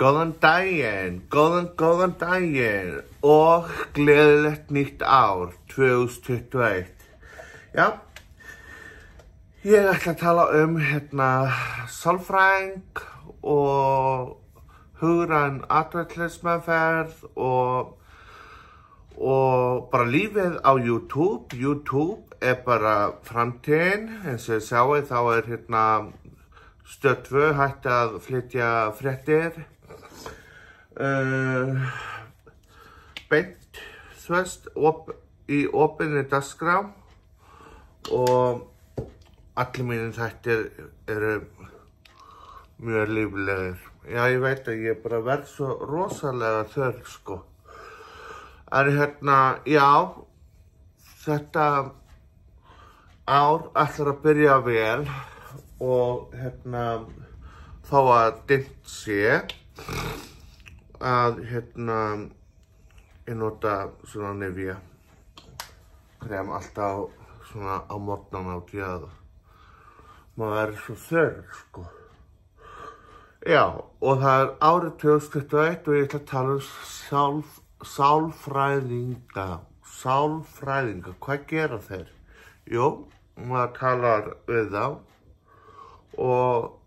Góðan daginn og gleðilegt nýtt ár 2021. Já, ég ætla að tala sálfræðing og hugræn atferlismeðferð og bara lífið á YouTube. YouTube bara framtíðin, eins og ég sjáu þá Stöð 2 hætti að flytja fréttir. Beint, í opinni dagskrá og allir mínir þættir eru mjög líflegir. Já, ég veit að ég bara verð svo rosalega þörf, sko. En já, þetta ár ætlar að byrja vel og þó að dimmt sé að ég nota svona Nivea krem alltaf svona á morgnana út í að maður er svo þörf, sko. Já, og það er árið 2021 og ég ætla að tala sálfræðinga. Hvað gera þeir? Jú, maður talar við þá og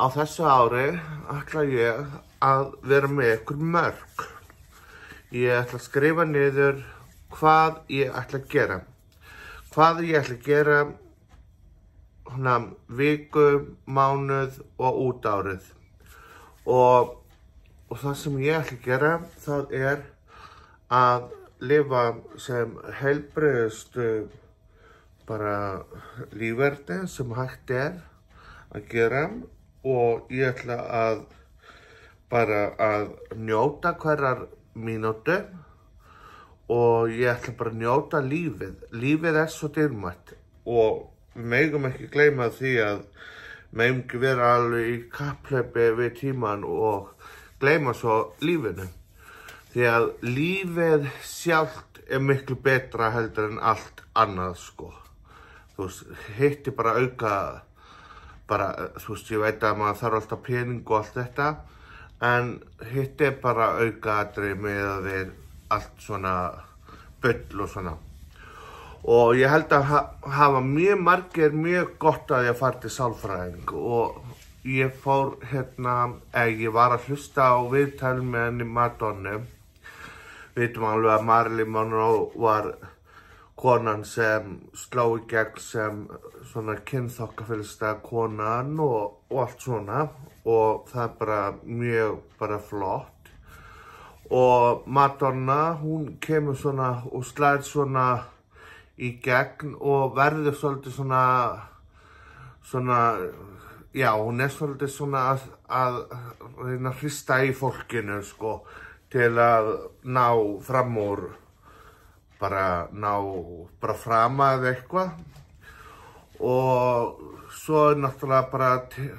á þessu ári ætla ég að vera með ykkur mörk. Ég ætla að skrifa niður hvað ég ætla að gera. Hvað ég ætla að gera viku, mánuð og út árið. Og það sem ég ætla að gera, það er að lifa sem heilbrigðustu bara lífverði sem hægt er að gera og ég ætla að bara að njóta hverjar mínútu og ég ætla bara að njóta lífið. Lífið er svo dýrmætt og við megum ekki gleyma því að við megum ekki vera alveg í kapphlaupi við tímann og gleyma svo lífinu. Því að lífið sjálft er miklu betra heldur en allt annað, sko. Þú veist, hitti bara auka, ég veit að maður þarf alltaf pening og allt þetta, en hitti bara auka atriði með að við allt svona bull og svona. Og ég held að hafa mjög margir mjög gott að ég fara til sálfræðing og ég fór ég var að hlusta á viðtal með henni Madonnu. Vitum alveg að Marilyn Monroe var konan sem sló í gegn sem svona kynþokkafyllsta konan og allt svona og það er bara mjög flott. Og Madonna, hún kemur svona og slær svona í gegn og verður svolítið svona, já, hún er svolítið svona að reyna að hrista í fólkinu, sko, til að ná fram úr, bara fram að eitthvað. Og svo er náttúrulega bara til,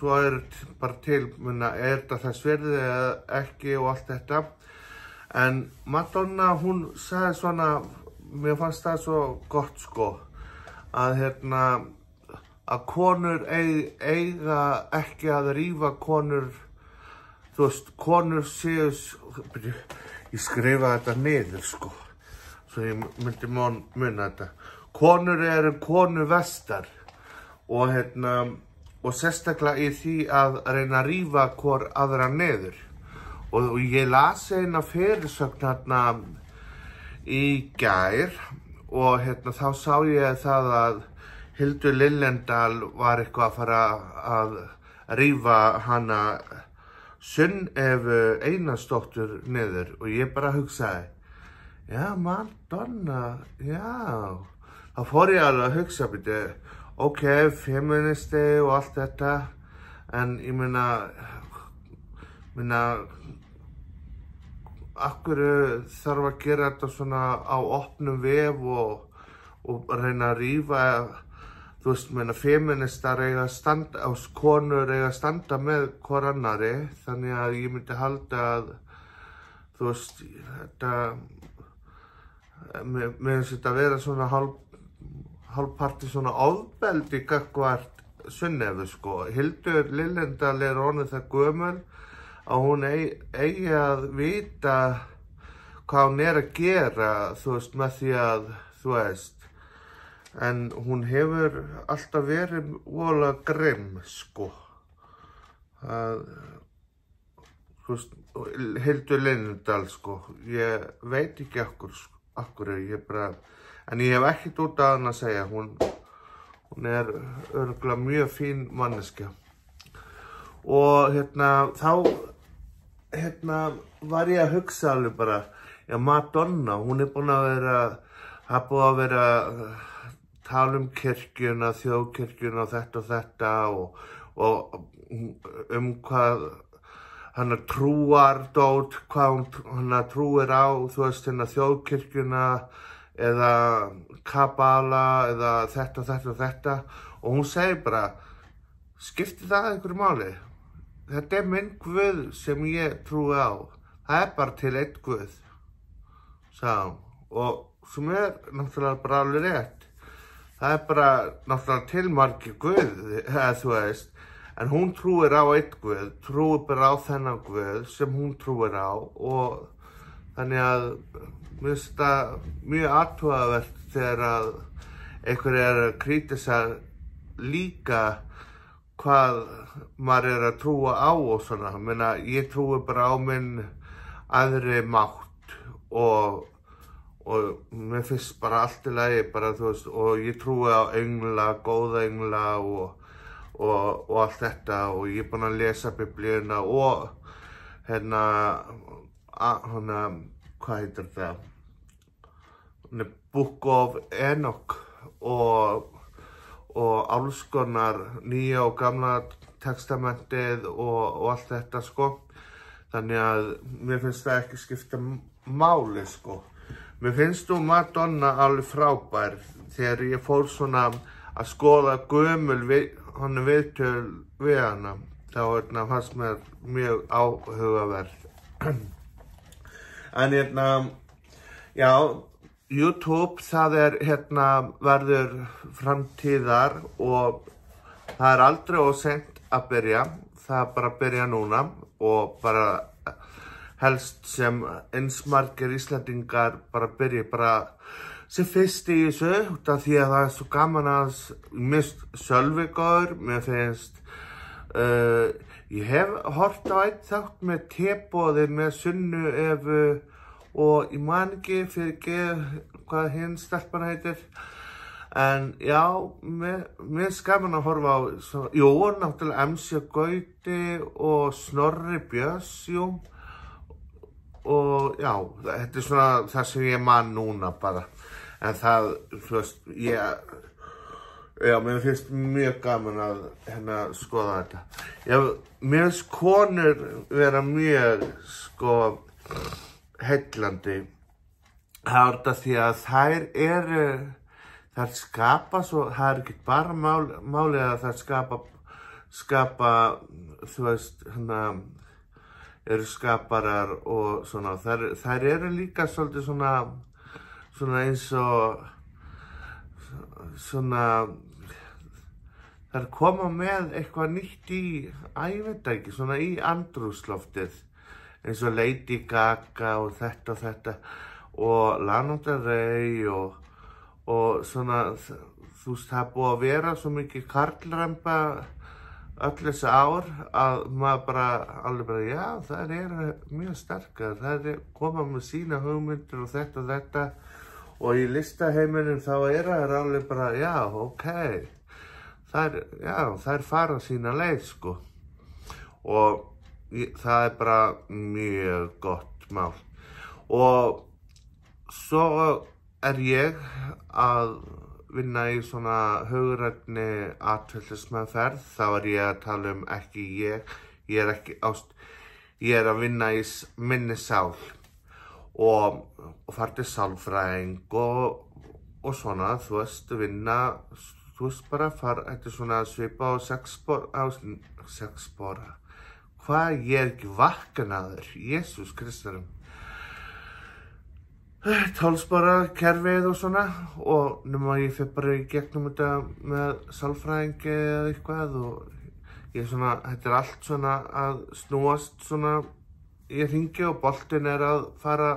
er þetta þess virði eða ekki og allt þetta. En Madonna, hún sagði svona, mér fannst það svo gott, sko, að konur eiga ekki að rífa konur, þú veist, konur séu, ég skrifa þetta niður, sko, svo ég myndi muna þetta. Konur eru konuvestar og sérstaklega í því að reyna að rífa hvor aðra niður. Og ég las eina fyrirsögn í gær og þá sá ég það að Hildur Lillendal var eitthvað að fara að rífa hana Sunnefu Einarsdóttur niður og ég bara hugsaði, já, Madonna, já. Þá fór ég alveg að hugsa, ok, feministi og allt þetta, en ég meina, af hverju þarf að gera þetta svona á opnum vef og reyna að rífa, þú veist, feministar eiga að standa, konur eiga að standa með hvor annari, þannig að ég myndi halda að, þú veist, mér finnst þetta að vera svona hálfparti svona ofbeldi gagnvart Sunnefu, sko. Hildur Lillendal orðin það gömul að hún eigi að vita hvað hún að gera, þú veist, með því að, þú veist, en hún hefur alltaf verið voðalega grimm, sko. Þú veist, Hildur Lindal, sko, ég veit ekki akkur, en ég hef ekkert út af hann að segja, hún örugglega mjög fín manneskja. Og þá var ég að hugsa alveg bara, já, Madonna, hún búin að vera að tala kirkjuna, þjóðkirkjuna og þetta og hvað hann trúardót, hvað hann trúir á, þú veist, þjóðkirkjuna eða kabala eða þetta og hún segir bara, skiptir það einhverju máli? Þetta minn Guð sem ég trúi á, það bara til einn Guð, sagði hún, og sem náttúrulega bara alveg rétt. Það bara náttúrulega til margir Guð, þú veist, en hún trúir á einn Guð, trúir bara á þennan Guð sem hún trúir á og þannig að mér finnst það mjög athugavert þegar að einhver að krítísa líka hvað maður að trúa á og svona. Ég trúi bara á minn aðri mátt og mér finnst bara allt í lagi, bara, þú veist, og ég trúi á engla, góða engla og allt þetta og ég búinn að lesa biblíuna og hvað heitir það? Book of Enoch og alls konar nýja og gamla testamentið og allt þetta, sko. Þannig að mér finnst það ekki skipta máli, sko. Mér finnst Madonna alveg frábær þegar ég fór svona að skoða gömul viðtöl við hana. Þá fannst mér mjög áhugavert. En já, YouTube, það verður framtíðar og það aldrei of seint að byrja. Það bara að byrja núna og bara helst sem eins margir Íslendingar bara byrja bara sem fyrst í þessu út af því að það svo gaman að mist Sölvi góður. Mér finnst ég hef hort á einn þátt með teboði með Sunnu Evu og ég man ekki fyrir hvað hinn stelpan heitir. En já, mér finnst gaman að horfa á, jú, náttúrulega MC Gauti og Snorri Björns, jú. Og já, þetta svona það sem ég man núna bara. En það, þú veist, já, mér finnst mjög gaman að skoða þetta. Já, mér finnst konur vera mjög, sko, heillandi. Það þetta því að þær skapa svo, það ekki bara málið að þær skapa, þú veist, eru skaparar og svona, þær eru líka svolítið svona eins og svona, þær koma með eitthvað nýtt ég veit ekki, svona í andrúmsloftið, eins og Lady Gaga og þetta og Lana Del Rey og svona, þú veist, það búið að vera svo mikið karlremba öll þessi ár að maður bara, alveg bara, já, þær eru mjög sterkar, þær koma með sína hugmyndir og þetta og í listaheiminum þá þær alveg bara, já, ok, þær fara sína leið, sko, og það bara mjög gott mál. Og svo ég að vinna í svona hugrænni atferlismeðferð. Þá ég að tala ekki ég er ekki ást, ég er að vinna í minni sál og fara til sálfræðing og svona, þú veist, vinna, þú veist, bara fara, þetta svona svipa á sexspora. Hvað, ég er ekki vaknaður, Jesús Kristurinn. 12-spora kerfið og svona og nema ég fyrir bara í gegnum þetta með sálfræðingi eða eitthvað og þetta allt svona að snúast svona í hringi og boltinn að fara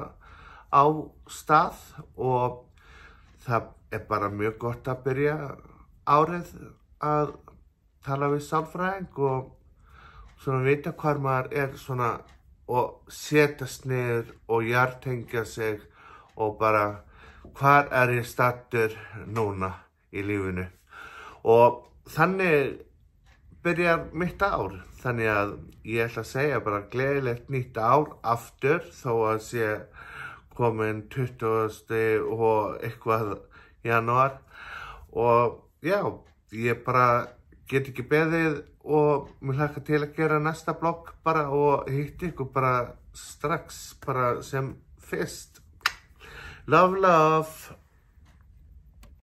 á stað og það bara mjög gott að byrja árið að tala við sálfræðing og svona vita hvar maður svona og setjast niður og jartengja sig og bara hvar ég staddur núna í lífinu. Og þannig byrjar mitt ár. Þannig að ég ætla að segja bara gleðilegt nýtt ár aftur þó að sé komin 20. og eitthvað janúar. Og já, ég bara get ekki beðið og mér hlakka til að gera næsta blogg bara og hitti ykkur bara strax bara sem fyrst. Love, love.